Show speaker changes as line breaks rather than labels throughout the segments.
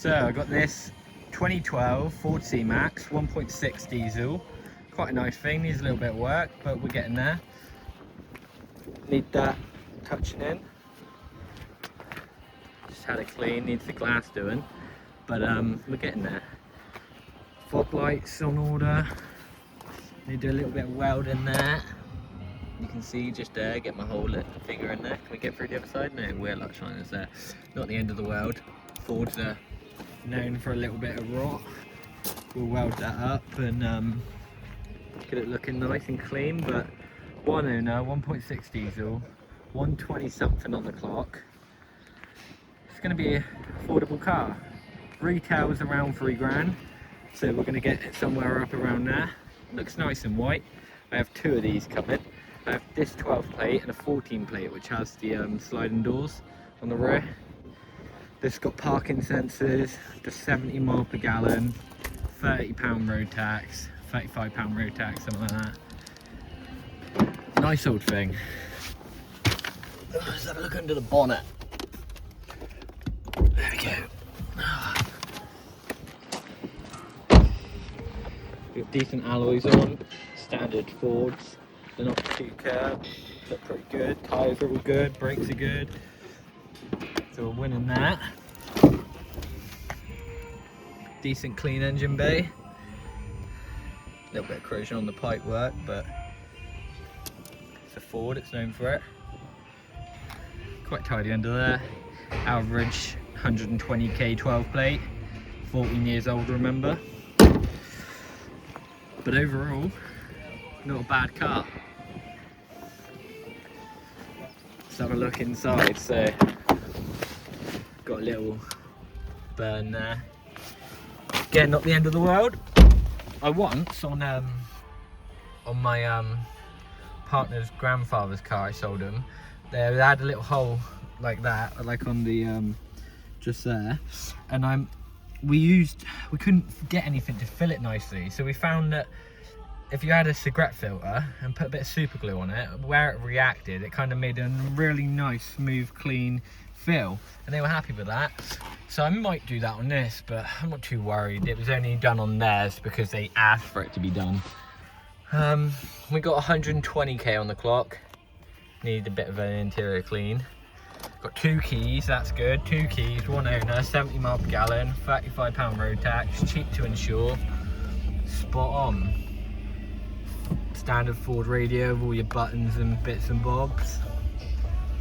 So I got this 2012 Ford C-Max 1.6 diesel. Quite a nice thing, needs a little bit of work, but we're getting there. Need that touching in. Just had it clean, needs the glass doing, but we're getting there. Fog lights on order. Need to do a little bit of welding there. You can see just there, get my whole finger in there. Can we get through the other side? No, we're lush liners there. Not the end of the world. Ford's known for a little bit of rot. We'll weld that up and get it looking nice and clean, but one owner, 1.6 diesel, 120 something on the clock. It's going to be an affordable car. Retails around £3,000, so we're going to get it somewhere up around there. Looks nice and white. I have two of these coming. I have this 12 plate and a 14 plate, which has the sliding doors on the rear. This got parking sensors, just 70 mile per gallon, £30 road tax, £35 road tax, something like that. Nice old thing. Let's have a look under the bonnet. There we go. Got decent alloys on, standard Fords. They're not too curved, look pretty good. Tyres are all good, brakes are good. So we're winning that. Decent clean engine bay. A little bit of corrosion on the pipe work, but it's a Ford, it's known for it. Quite tidy under there. Average 120k 12 plate. 14 years old, remember. But overall, not a bad car. Let's have a look inside. So, got a little burn there. Again, not the end of the world. I once on my partner's grandfather's car, I sold him. They had a little hole like that, like on the just there, and we couldn't get anything to fill it nicely, so we found that if you had a cigarette filter and put a bit of super glue on it, where it reacted, it kind of made a really nice, smooth, clean fill, and they were happy with that. So I might do that on this, but I'm not too worried. It was only done on theirs because they asked for it to be done. We got 120k on the clock. Need a bit of an interior clean. Got two keys, that's good. Two keys, one owner, 70 mile per gallon, £35 road tax, cheap to insure. Spot on. Standard Ford radio with all your buttons and bits and bobs.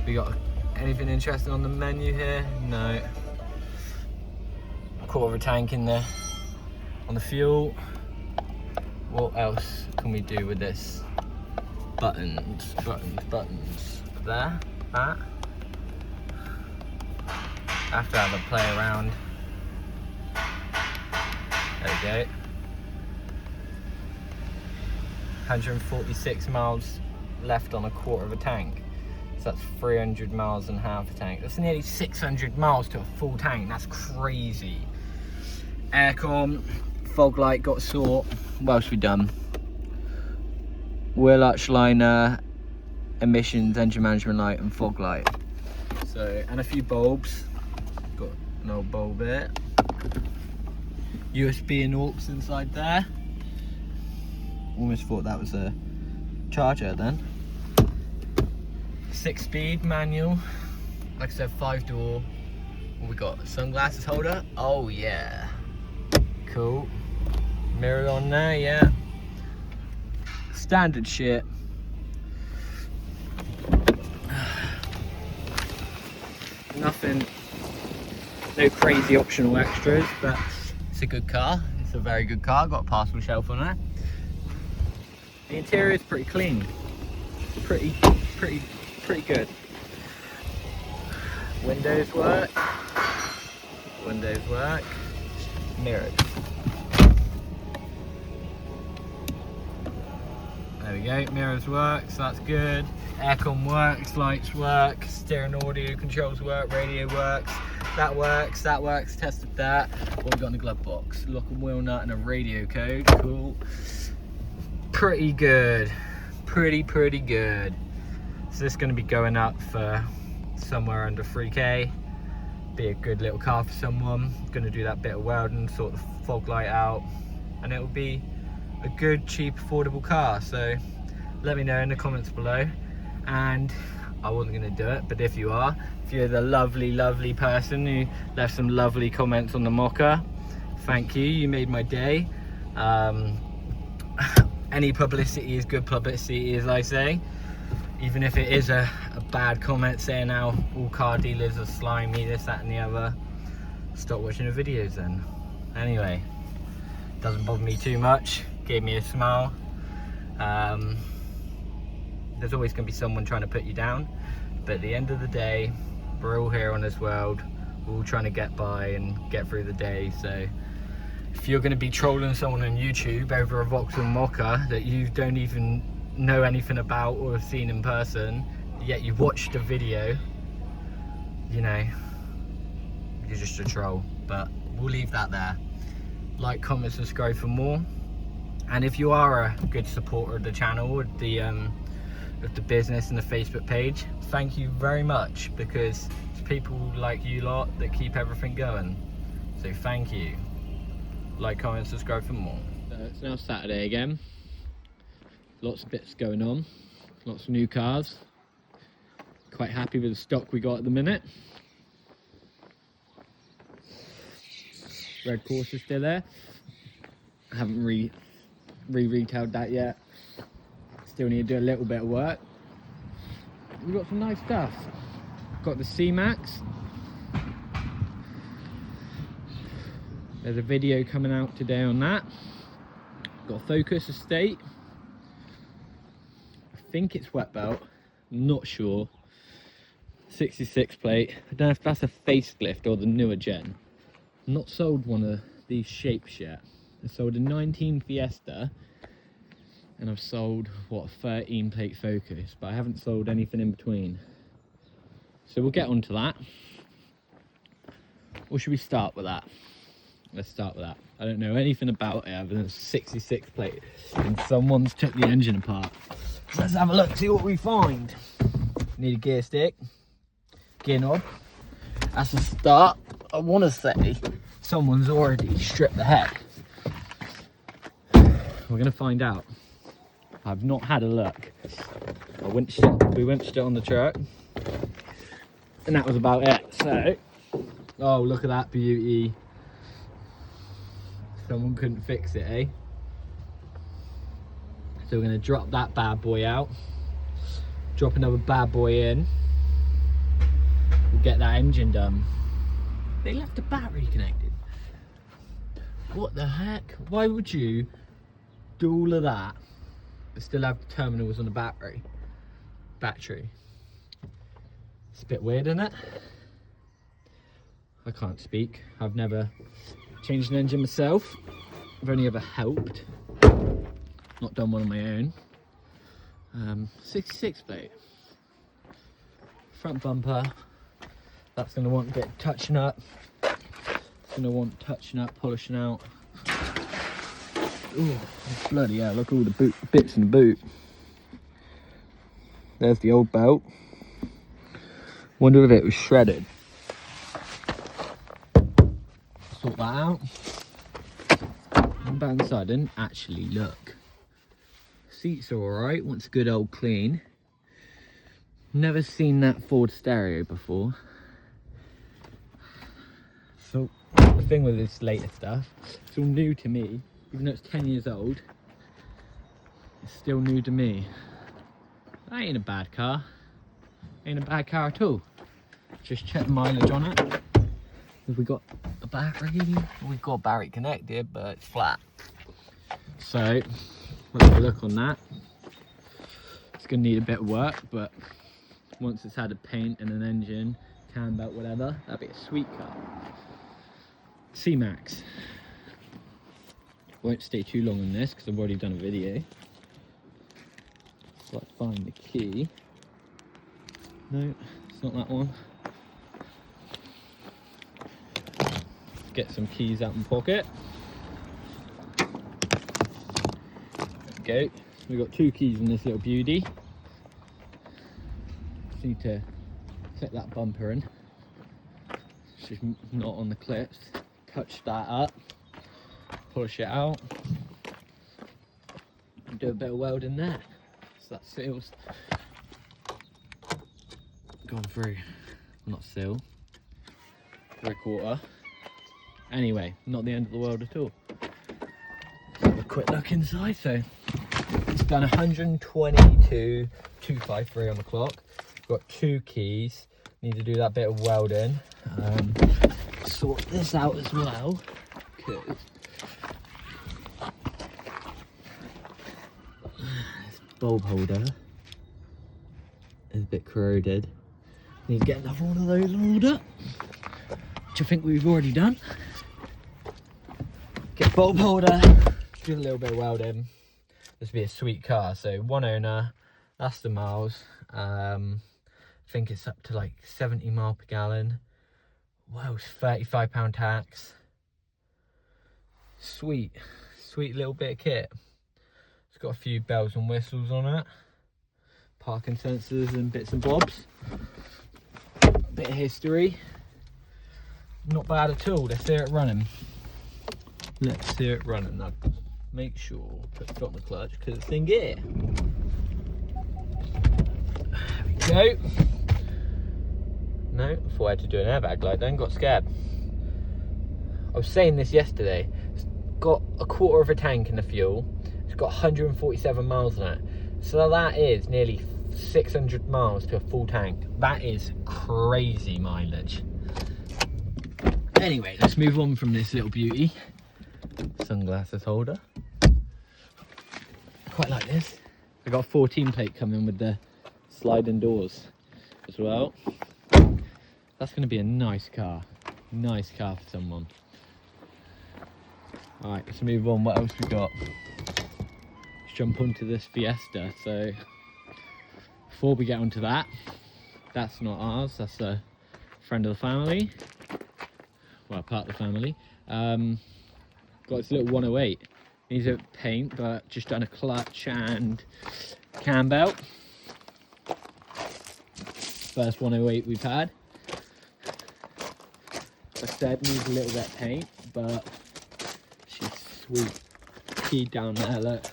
We got anything interesting on the menu here? No. Quarter of a tank in there on the fuel. What else can we do with this? Buttons. There, that. Have to have a play around. There we go. 146 miles left on a quarter of a tank. So that's 300 miles and half a tank. That's nearly 600 miles to a full tank. That's crazy. Aircon, fog light got sort. What else we done? Wheel arch liner, emissions, engine management light, and fog light. So, and a few bulbs. Got an old bulb here. USB and aux inside there. Almost thought that was a charger then. 6-speed manual. Like I said, 5-door. What we got? Sunglasses holder. Oh yeah. Cool. Mirror on there, yeah. Standard shit. Nothing, no crazy optional extras, but it's a good car. It's a very good car. Got a parcel shelf on there. The interior is pretty clean. Pretty good. Windows work. Mirrors. There we go, mirrors work, so that's good. Aircon works, lights work, steering audio controls work, radio works, tested that. What we got in the glove box? Lock and wheel nut and a radio code, cool. Pretty good, pretty good. So this is going to be going up for somewhere under 3k. be a good little car for someone. Gonna do that bit of welding, sort the fog light out, and it will be a good, cheap, affordable car. So let me know in the comments below. And I wasn't gonna do it, but if you are, if you're the lovely person who left some lovely comments on the Mokka, thank you, you made my day. Any publicity is good publicity, as I say. Even if it is a bad comment saying how all car dealers are slimy, this, that and the other, stop watching the videos then. Anyway, doesn't bother me too much, gave me a smile. There's always going to be someone trying to put you down, but at the end of the day, we're all here on this world, we're all trying to get by and get through the day. So if you're going to be trolling someone on YouTube over a Vauxhall Mokka that you don't even know anything about or have seen in person, yet you watched a video, you know, you're just a troll. But we'll leave that there. Like, comment, subscribe for more. And if you are a good supporter of the channel, of the business and the Facebook page, thank you very much, because it's people like you lot that keep everything going. So thank you. Like, comment, subscribe for more. So it's now Saturday again. Lots of bits going on, lots of new cars. Quite happy with the stock we got at the minute. Red Corsa's still there. I haven't re-retailed that yet. Still need to do a little bit of work. We've got some nice stuff. Got the C-Max. There's a video coming out today on that. Got a Focus Estate. I think it's wet belt, I'm not sure. 66 plate. I don't know if that's a facelift or the newer gen. I've not sold one of these shapes yet. I sold a 19 Fiesta, and I've sold, what, a 13 plate Focus, but I haven't sold anything in between. So we'll get onto that. Or should we start with that? Let's start with that. I don't know anything about it other than 66 plate, and someone's took the engine apart. So let's have a look, see what we find. Need a gear stick, gear knob. That's a start. I want to say someone's already stripped the heck. We're gonna find out. I've not had a look. We winched it on the truck, and that was about it. So, oh, look at that beauty. Someone couldn't fix it, eh? So we're gonna drop that bad boy out, drop another bad boy in, we'll get that engine done. They left the battery connected. What the heck? Why would you do all of that but still have terminals on the battery? It's a bit weird, isn't it? I can't speak. I've never changed an engine myself. I've only ever helped. Not done one on my own. 66 plate. Front bumper. That's going to want a bit of touching up. It's going to want touching up, polishing out. Ooh, bloody hell, look at all the bits in the boot. There's the old belt. Wonder if it was shredded. Sort that out. One back inside, I didn't actually look. Seats are alright, wants a good old clean. Never seen that Ford stereo before. So the thing with this later stuff, it's all new to me. Even though it's 10 years old, it's still new to me. That ain't a bad car. Ain't a bad car at all. Just check the mileage on it. Have we got a battery? We've got battery connected, but it's flat. So let's have a look on that. It's gonna need a bit of work, but once it's had a paint and an engine, cam belt, whatever, that'd be a sweet car. C-Max. Won't stay too long on this because I've already done a video. So let's find the key. No, it's not that one. Get some keys out in the pocket. There we go. We've got 2 keys in this little beauty. Just need to set that bumper in. it's just not on the clips. Touch that up, polish it out, and do a bit of welding there. So that seal's gone through, not seal, 3/4. Anyway, not the end of the world at all. Let's have a quick look inside. So it's done 122,253 on the clock. Got 2 keys. Need to do that bit of welding. Sort this out as well, because this bulb holder is a bit corroded. Need to get another one of those rolled up, which I think we've already done. Get bulb holder, do a little bit of welding. This will be a sweet car. So 1 owner, that's the miles. I think it's up to like 70 miles per gallon. Wow, it's £35 tax. Sweet little bit of kit. It's got a few bells and whistles on it. Parking sensors and bits and bobs. A bit of history. Not bad at all. Let's hear it running. Now, make sure, put the foot on the clutch because it's in gear. There we go. No, I thought I had to do an airbag light then, got scared. I was saying this yesterday. It's got 1/4 of a tank in the fuel. It's got 147 miles on it. So that is nearly 600 miles to a full tank. That is crazy mileage. Anyway, let's move on from this little beauty. Sunglasses holder. Quite like this. I got a 14 plate coming with the sliding doors as well. That's going to be a nice car for someone. All right, let's move on. What else we got? Let's jump onto this Fiesta. So before we get onto that, that's not ours, that's a friend of the family, well, part of the family. Got this little 108, needs a paint, but just done a clutch and cam belt. First 108 we've had. Like I said, needs a little bit of paint, but she's sweet. Key down there, look.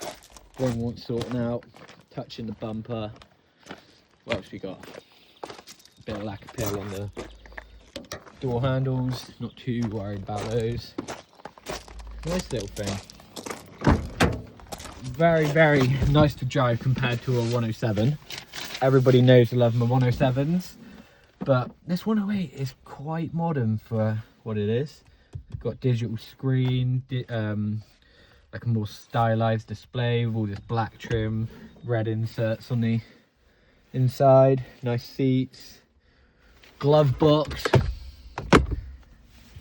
Ring wants sorting out. Touching the bumper. What else we got? A bit of lacquer peel on the door handles. Not too worried about those. Nice little thing. Very, very nice to drive compared to a 107. Everybody knows I love my 107s. But this 108 is quite modern for what it is. It's got digital screen, like a more stylized display with all this black trim, red inserts on the inside, nice seats, glove box.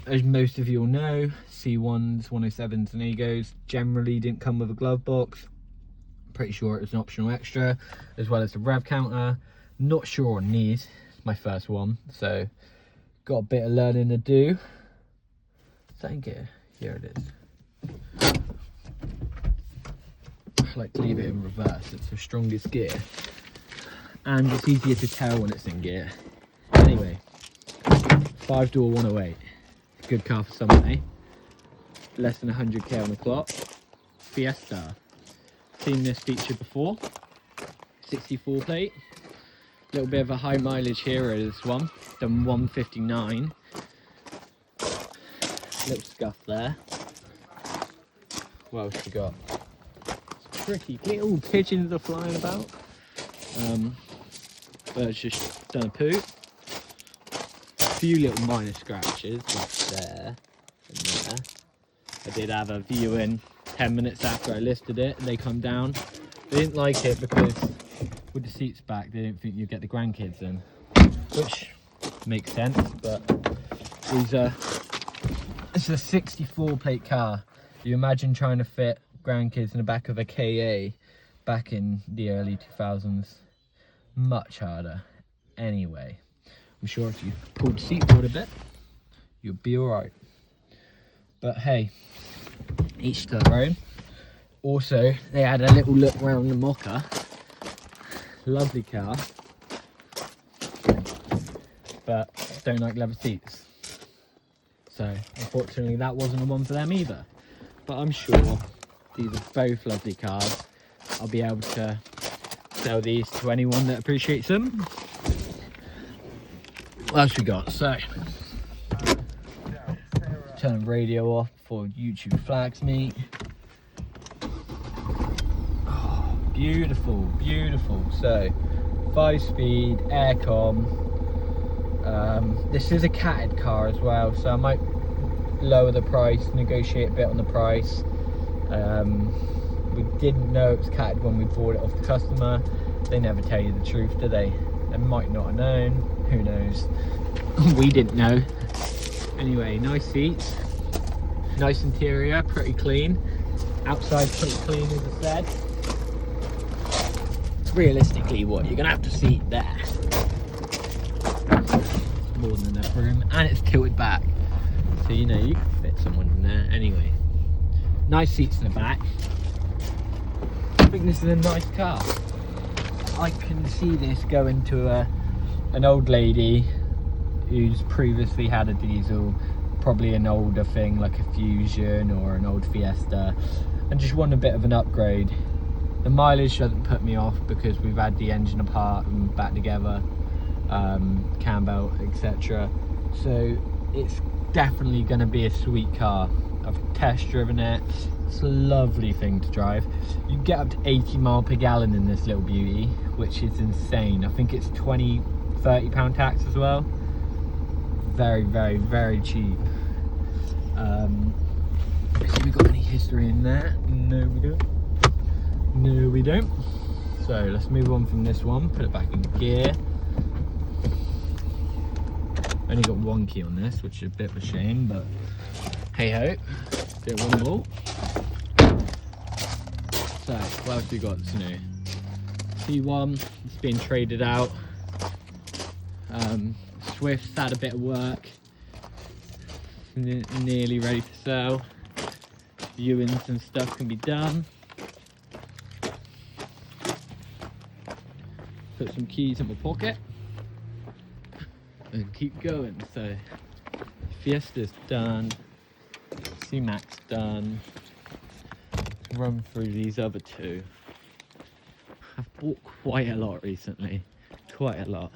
As most of you will know, C1s, 107s and Egos generally didn't come with a glove box. Pretty sure it was an optional extra, as well as the rev counter. Not sure on these. My first one, so got a bit of learning to do. Second gear, here it is. I like to leave it in reverse, it's the strongest gear and it's easier to tell when it's in gear. Anyway, 5-door 108, good car for someone, eh? Less than 100k on the clock. Fiesta, seen this feature before. 64 plate. Little bit of a high mileage here is this one, done 159. Little scuff there. What else we got? It's tricky. Little pigeons are flying about. Bird's just done a poo. A few little minor scratches, like there and there. I did have a viewing 10 minutes after I listed it, and they come down. They didn't like it because with the seats back, they didn't think you'd get the grandkids in, which makes sense, but it's a 64 plate car. You imagine trying to fit grandkids in the back of a KA back in the early 2000s. Much harder. Anyway, I'm sure if you pull the seat forward a bit, you'll be alright. But hey, each to their own. Also, they had a little look around the Mocha. Lovely car, but don't like leather seats. So unfortunately that wasn't the one for them either. But I'm sure these are both lovely cars. I'll be able to sell these to anyone that appreciates them. What else we got? So turn the radio off before YouTube flags me. Oh, beautiful, beautiful. So 5-speed aircon. This is a catted car as well, so I might lower the price, negotiate a bit on the price. We didn't know it was catted when we bought it off the customer. They never tell you the truth, do they? They might not have known, who knows. We didn't know. Anyway, nice seats, nice interior, pretty clean. Outside pretty clean, as I said. Realistically, what you're gonna have to seat there. More than enough room, and it's tilted back, so you know you can fit someone in there. Anyway, nice seats in the back. I think this is a nice car. I can see this going to an old lady who's previously had a diesel, probably an older thing like a Fusion or an old Fiesta, and just want a bit of an upgrade. The mileage doesn't put me off because we've had the engine apart and back together, cam belt, etc. So it's definitely going to be a sweet car. I've test driven it. It's a lovely thing to drive. You get up to 80 miles per gallon in this little beauty, which is insane. I think it's £20–30 tax as well. Very, very, very cheap. Have we got any history in there? No, we don't. No, we don't. So let's move on from this one, put it back in gear. Only got one key on this, which is a bit of a shame, but hey ho, do one more. So what else we got that's new? T1, it's being traded out. Swift's had a bit of work, nearly ready to sell. Viewings and stuff can be done. Put some keys in my pocket and keep going. So Fiesta's done, C-Mac's done. Run through these other two. I've bought quite a lot recently, quite a lot.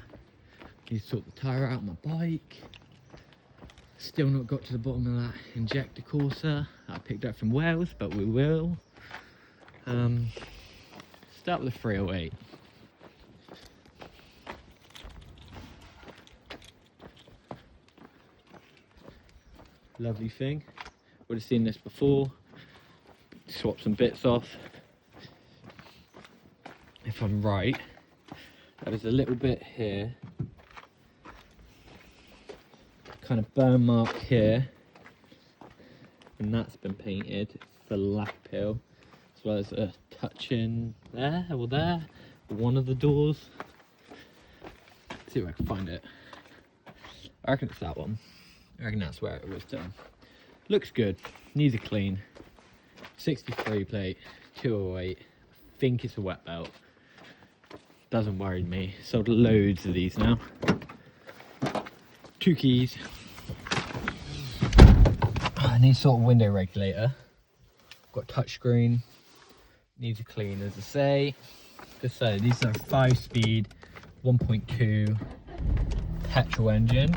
Need to sort the tyre out on my bike. Still not got to the bottom of that injector Corsa I picked up from Wales, but we will. Start with the 308. Lovely thing. Would have seen this before. Swap some bits off. If I'm right, there is a little bit here, kind of burn mark here, and that's been painted for lap pill, as well as a touch in there or there, one of the doors. Let's see if I can find it. I reckon it's that one. I reckon that's where it was done. Looks good, needs a clean. 63 plate, 208. I think it's a wet belt. Doesn't worry me. Sold loads of these now. 2 keys. I need sort of window regulator. Got touchscreen. Needs a clean, as I say. Just so these are 5-speed, 1.2 petrol engine.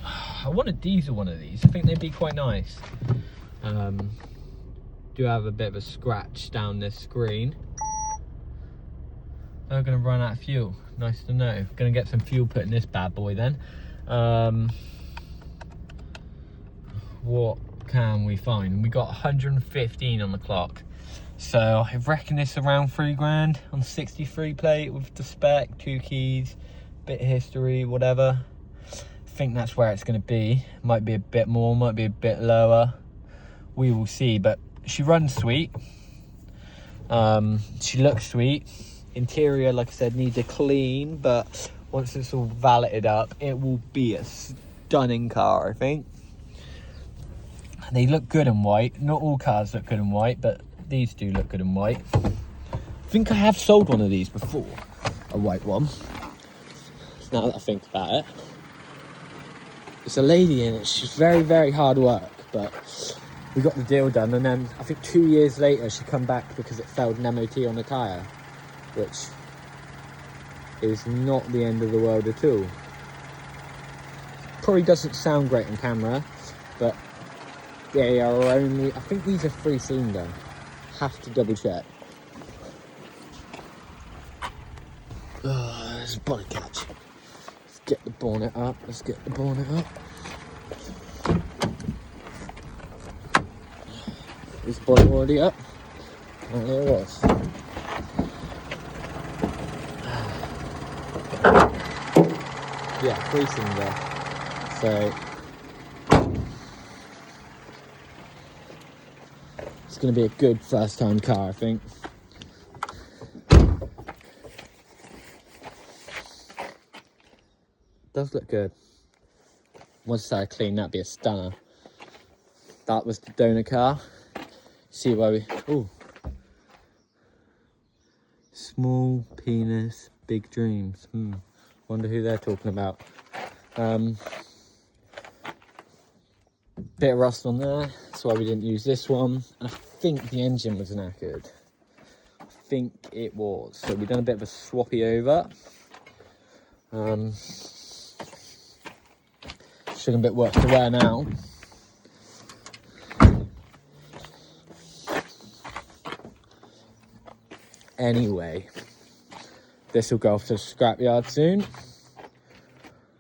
I want a diesel one of these. I think they'd be quite nice. Do have a bit of a scratch down this screen. I'm gonna run out of fuel. Nice to know. Gonna get some fuel put in this bad boy then. What can we find? We got 115 on the clock. So I reckon it's around £3 on 63 plate with the spec, 2 keys, bit of history, whatever. I think that's where it's gonna be. Might be a bit more, might be a bit lower. We will see, but she runs sweet. She looks sweet. Interior, like I said, needs a clean, but once it's all valeted up, it will be a stunning car, I think. They look good in white. Not all cars look good in white, but these do look good in white. I think I have sold one of these before, a white one. Now that I think about it. There's a lady in it. She's very, very hard work, but we got the deal done. And then I think 2 years later, she come back because it failed an MOT on the tyre, which is not the end of the world at all. Probably doesn't sound great on camera, but they are only, I think these are 3-cylinder. Have to double check. Oh, there's a bonnet catch. Let's get the bonnet up. Let's get the bonnet up. Is the bonnet already up? Oh, there it was. Yeah, 3-cylinder. So it's going to be a good first time car, I think. Does look good. Once I clean, that'd be a stunner. That was the donor car. See where we, ooh. Small penis, big dreams. Wonder who they're talking about. Bit of rust on there, that's why we didn't use this one. And I think the engine was knackered. I think it was. So we've done a bit of a swappy over. Looking a bit worse to wear now. Anyway, this will go off to the scrapyard soon.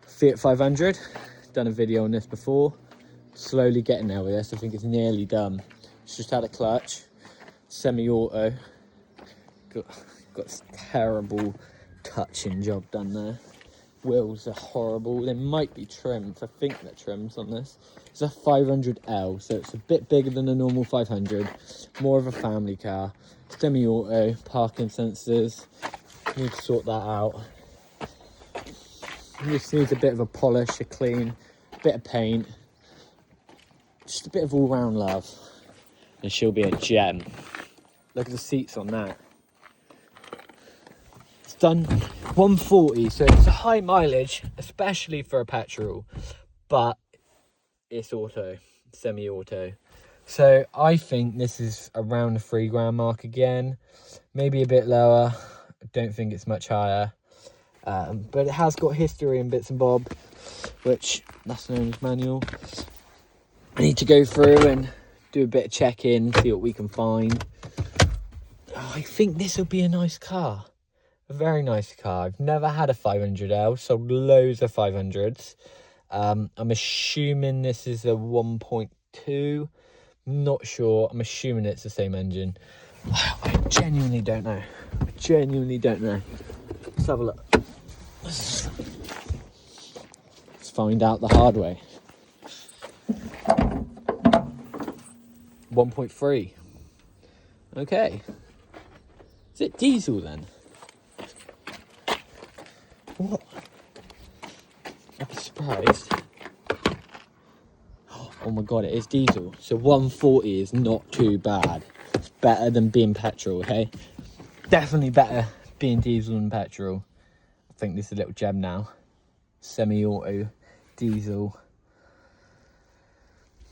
Fiat 500, done a video on this before. Slowly getting there with this, I think it's nearly done. It's just had a clutch, semi-auto. Got this terrible touching job done there. Wheels are horrible. They might be trimmed. I think they're trimmed on this. It's a 500L, so it's a bit bigger than a normal 500. More of a family car. Semi-auto, parking sensors. Need to sort that out. This needs a bit of a polish, a clean, a bit of paint. Just a bit of all-round love. And she'll be a gem. Look at the seats on that. It's done 140, so it's a high mileage, especially for a petrol, but it's auto, semi-auto. So I think this is around the £3,000 mark again, maybe a bit lower. I don't think it's much higher, but it has got history and bits and bob, which that's known as manual. I need to go through and do a bit of check-in, see what we can find. Oh, I think this will be a nice car. A very nice car. I've never had a 500L, sold loads of 500s. I'm assuming this is a 1.2. Not sure. I'm assuming it's the same engine. I genuinely don't know. Let's have a look. Let's find out the hard way. 1.3. Okay. Is it diesel then? What? I'm surprised. Oh my god, it is diesel. So 140 is not too bad. It's better than being petrol, okay? Definitely better being diesel than petrol. I think this is a little gem now. Semi-auto, diesel.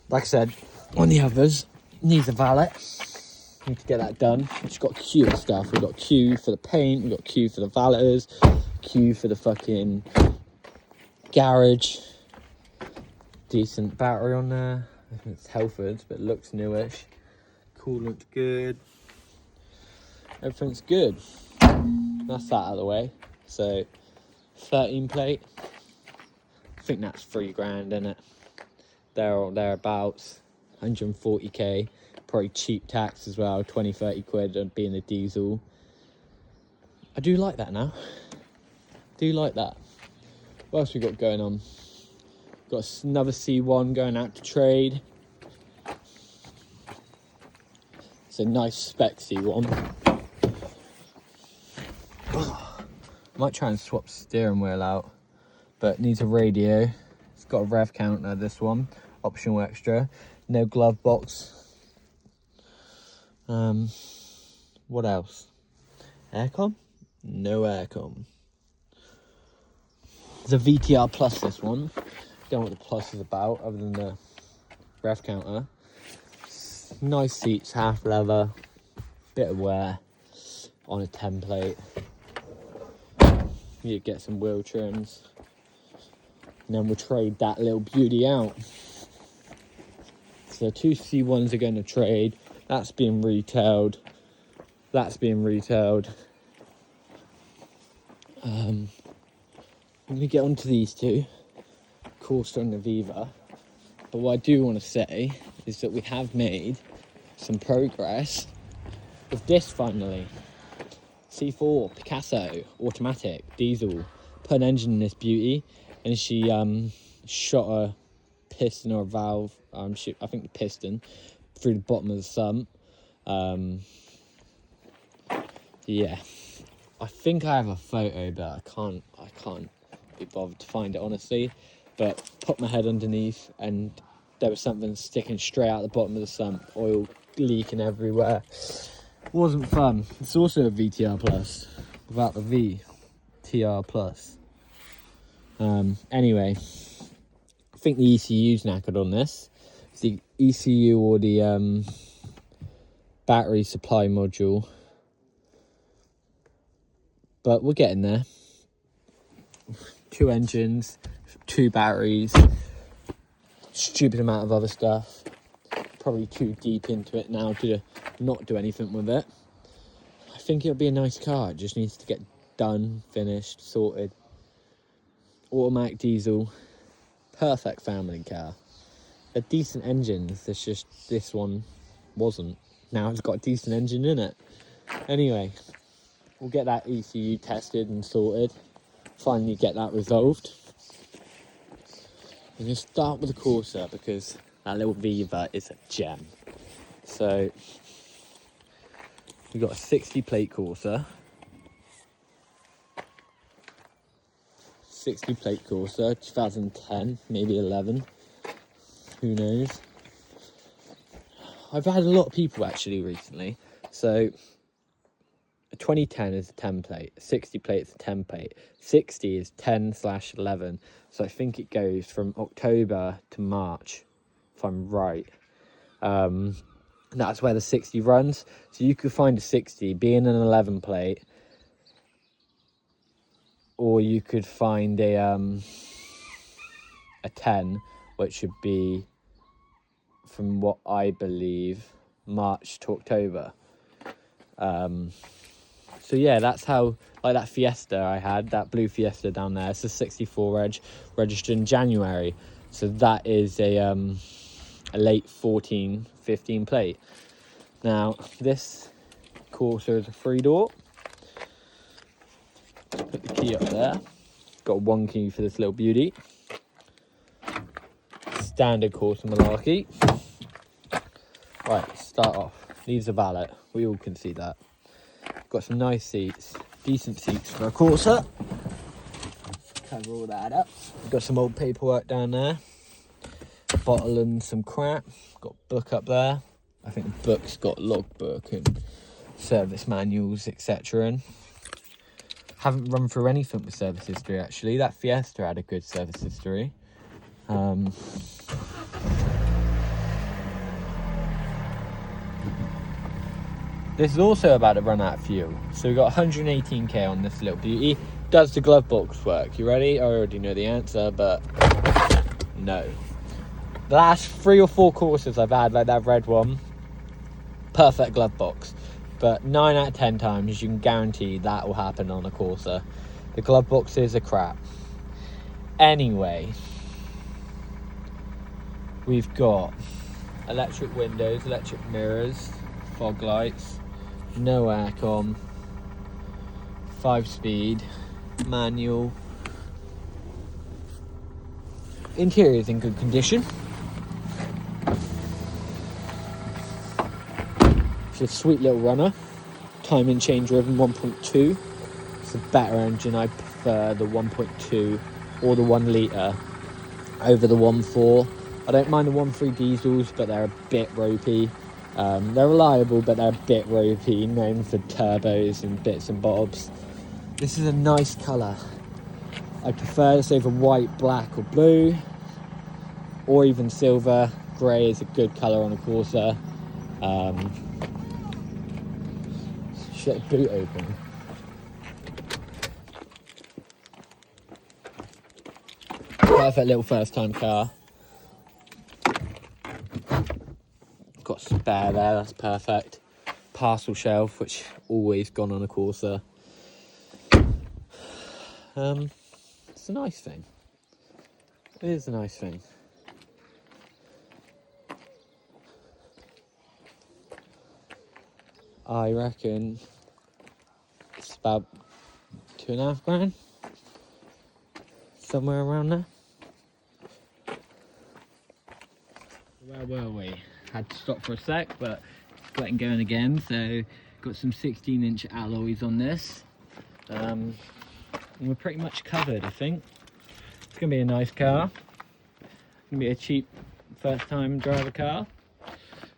Like I said, on the others, needs a valet. Need to get that done. We've got a queue of stuff. We've got a queue for the paint, we've got a queue for the valeters, queue for the fucking garage. Decent battery on there. I think it's Telford's, but it looks newish. Coolant's good. Everything's good. That's that out of the way. So 13 plate. I think that's £3,000, isn't it? There or thereabouts. 140k. Probably cheap tax as well. 20-30 quid on being a diesel. I do like that now. Do like that. What else we got going on? Got another C1 going out to trade. It's a nice spec C1. Might try and swap steering wheel out, but needs a radio. It's got a rev counter, this one. Optional extra. No glove box. What else? Aircon? No aircon. It's a VTR Plus, this one. Don't know what the plus is about other than the rev counter. Nice seats, half leather, bit of wear on a template. You get some wheel trims, and then we'll trade that little beauty out. So 2 C1s are going to trade. That's being retailed. That's being retailed. I'm going to get onto these two, Corsa and Aviva. But what I do want to say is that we have made some progress with this finally. C4 Picasso automatic diesel. Put an engine in this beauty, and she shot a piston or a valve. I think the piston through the bottom of the sump. Yeah, I think I have a photo, but I can't be bothered to find it honestly. But put my head underneath, and there was something sticking straight out the bottom of the sump, oil leaking everywhere. Wasn't fun. It's also a VTR Plus without the V. TR Plus. Anyway, I think the ECU's knackered on this. It's the ECU or the battery supply module, but we're getting there. 2 engines, 2 batteries, stupid amount of other stuff. Probably too deep into it now to not do anything with it. I think it'll be a nice car. It just needs to get done, finished, sorted. Automatic diesel, perfect family car. They're decent engines. It's just this one wasn't. Now it's got a decent engine in it. Anyway, we'll get that ECU tested and sorted. Finally get that resolved. I'm going to start with the Corsa because that little Viva is a gem. So we've got a 60 plate Corsa. 60 plate Corsa, 2010, maybe 11. Who knows? I've had a lot of people actually recently. So a 2010 is a 10 plate, a 60 plate is a 10 plate, 60 is 10/11. So I think it goes from October to March, if I'm right. That's where the 60 runs. So you could find a 60 being an 11 plate, or you could find a 10, which should be, from what I believe, March to October. So yeah, that's how, like that Fiesta I had, that blue Fiesta down there, it's a 64 reg, registered in January. So that is a late 14, 15 plate. Now, this Corsa is a 3-door. Put the key up there. Got 1 key for this little beauty. Standard Corsa malarkey. Right, let's start off. Needs a valet. We all can see that. Got some nice seats. Decent seats for a Corsa. Cover all that up. Got some old paperwork down there. Bottle and some crap. Got a book up there. I think the book's got logbook and service manuals, etc. And haven't run through anything with service history actually. That Fiesta had a good service history. This is also about to run out of fuel. So we've got 118k on this little beauty. Does the glove box work? You ready? I already know the answer, but no. The last 3 or 4 Corsas I've had, like that red one, perfect glove box. But 9 out of 10 times you can guarantee that will happen on a Corsa. The glove boxes are crap. Anyway, we've got electric windows, electric mirrors, fog lights, no aircon, 5-speed, manual. Interior is in good condition. It's a sweet little runner. Timing chain driven 1.2. It's a better engine. I prefer the 1.2 or the 1 litre over the 1.4. I don't mind the 1.3 diesels, but they're a bit ropey. They're reliable, but they're a bit ropey, known for turbos and bits and bobs. This is a nice colour. I prefer this over white, black or blue. or even silver. Grey is a good colour on a Corsa. Shut the boot open. Perfect little first time car. Got a spare there, that's perfect. Parcel shelf, which always gone on a Corsa. It's a nice thing. It is a nice thing. I reckon it's about £2.5 grand. Somewhere around there. Where were we? Had to stop for a sec, but it's getting going again. So got some 16-inch alloys on this. And we're pretty much covered, I think. It's gonna be a nice car. It's gonna be a cheap first time driver car.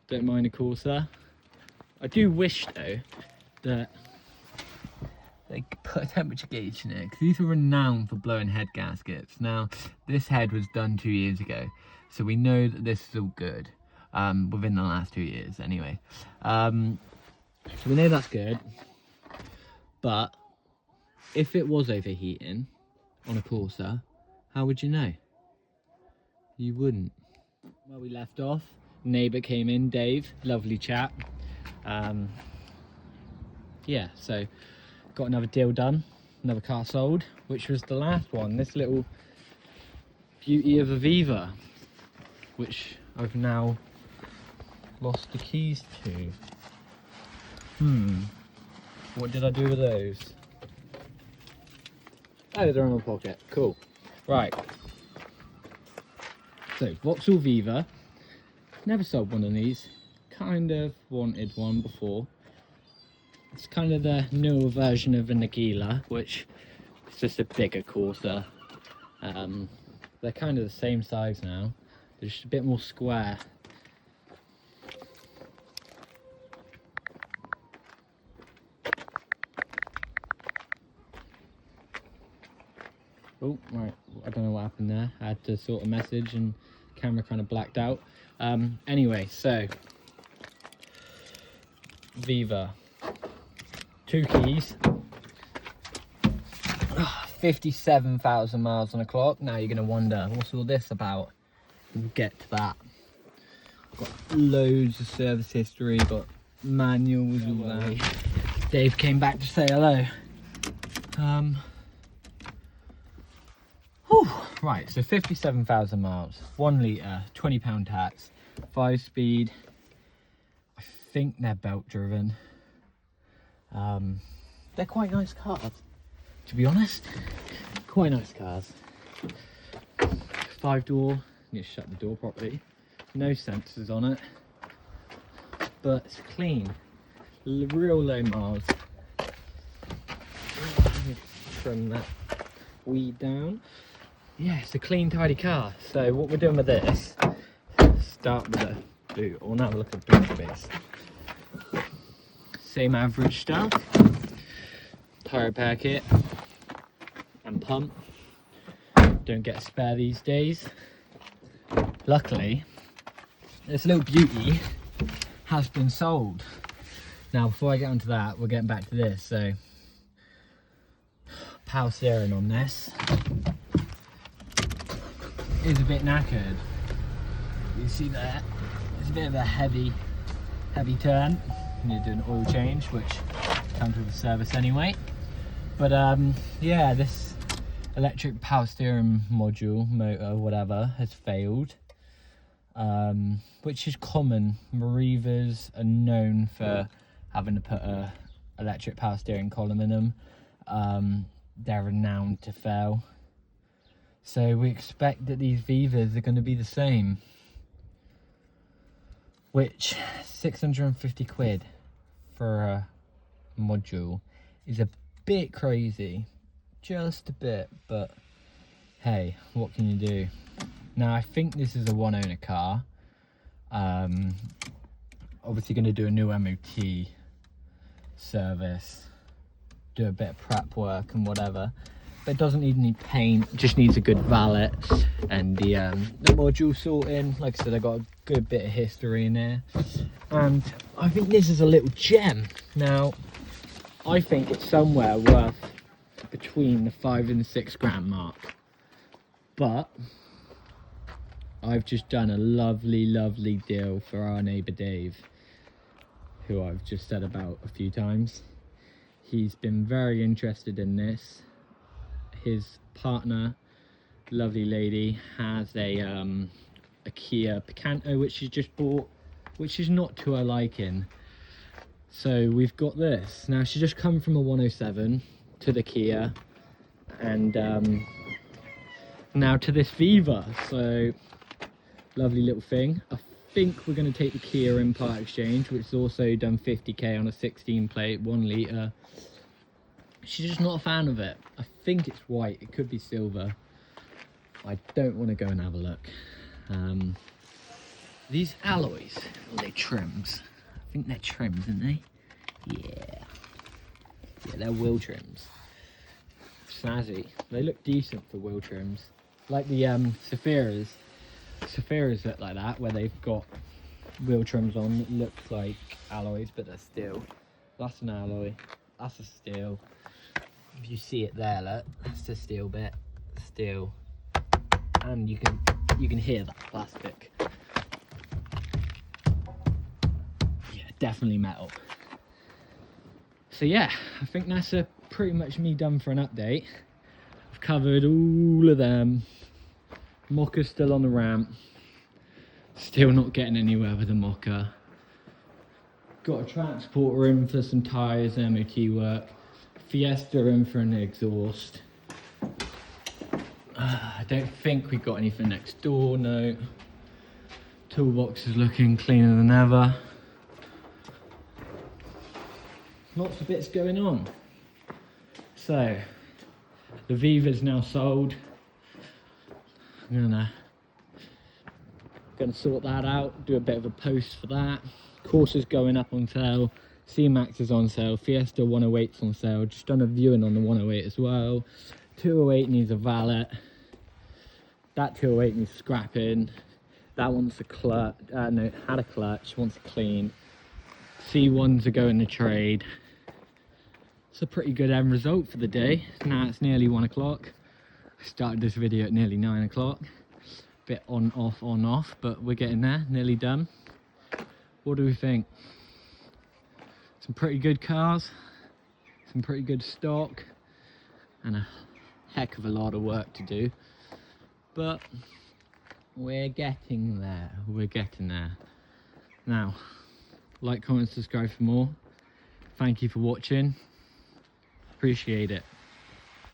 Don't mind a Corsa. I do wish though that they could put a temperature gauge in it, because these are renowned for blowing head gaskets. Now, this head was done 2 years ago, so we know that this is all good, within the last 2 years anyway. So we know that's good, but if it was overheating on a Corsa, how would you know? You wouldn't. Where we left off, neighbour came in, Dave, lovely chap. Yeah, so got another deal done, another car sold, which was the last one, this little beauty of a Viva, which I've now lost the keys to. What did I do with those? Oh, they're in my pocket, cool. Right, so Vauxhall Viva, never sold one of these, kind of wanted one before. It's kind of the newer version of a Nagila, which is just a bigger Corsa. They're kind of the same size now, they're just a bit more square. Oh, right, I don't know what happened there. I had to sort a message and the camera kind of blacked out. Anyway, so Viva. 2 keys, 57,000 miles on the clock. Now you're gonna wonder, what's all this about? We'll get to that. Got loads of service history, got manuals, all that. Dave came back to say hello. Right, so 57,000 miles, 1 litre, £20 tax, 5-speed. I think they're belt driven. They're quite nice cars, to be honest. Quite nice cars. 5-door, need to shut the door properly. No sensors on it, but it's clean. Real low miles. Trim that weed down. Yeah, it's a clean, tidy car. So what we're doing with this, start with the boot, or now look at boot space. Same average stuff. Tyre repair kit and pump. Don't get a spare these days. Luckily, this little beauty has been sold. Now, before I get onto that, we're getting back to this. So, power steering on this is a bit knackered. You see there, it's a bit of a heavy turn. You need to do an oil change, which comes with a service anyway. But yeah, this electric power steering module, motor, whatever, has failed, which is common. Marivas are known for having to put a electric power steering column in them. They're renowned to fail. So we expect that these Vivas are going to be the same. Which, 650 quid for a module is a bit crazy. Just a bit, but hey, what can you do? Now, I think this is a 1-owner car. Obviously going to do a new MOT service, do a bit of prep work and whatever. but it doesn't need any paint. It just needs a good valet and the module sorting. Like I said, I got a good bit of history in there, and I think this is a little gem. Now, I think it's somewhere worth between the 5 and 6 grand mark, but I've just done a lovely deal for our neighbour Dave, who I've just said about a few times. He's been very interested in this. His partner, lovely lady, has a Kia Picanto which she's just bought, which is not to her liking. So we've got this. Now she's just come from a 107 to the Kia, and now to this Viva. So lovely little thing. I think we're going to take the Kia in part exchange, which has also done 50k on a 16 plate, 1 litre. She's just not a fan of it. I think it's white, it could be silver. I don't want to go and have a look. These alloys, are they trims? I think they're trims, aren't they? Yeah, they're wheel trims. Snazzy. They look decent for wheel trims. Like the Saphiras. Saphiras look like that, where they've got wheel trims on that look like alloys, but they're steel. That's an alloy. That's a steel. If you see it there, look, that's the steel bit. Steel. And you can hear that plastic. Yeah, definitely metal. So yeah, I think that's pretty much me done for an update. I've covered all of them. Mokka's still on the ramp. Still not getting anywhere with the Mokka. Got a transporter in for some tyres, MOT work. Fiesta in for an exhaust. I don't think we got anything next door, no. Toolbox is looking cleaner than ever. Lots of bits going on. So, the Viva's now sold. I'm gonna sort that out, do a bit of a post for that. Corsa's going up on sale. C-Max is on sale. Fiesta 108's on sale. Just done a viewing on the 108 as well. 208 needs a valet. That 208 needs scrapping. That wants a clutch. No, it had a clutch. Wants a clean. C1s are going to trade. It's a pretty good end result for the day. Now it's nearly 1 o'clock. I started this video at nearly 9 o'clock. Bit on off, but we're getting there. Nearly done. What do we think? Some pretty good cars, some pretty good stock, and a heck of a lot of work to do. But we're getting there. We're getting there. Now, like, comment, subscribe for more. Thank you for watching. Appreciate it.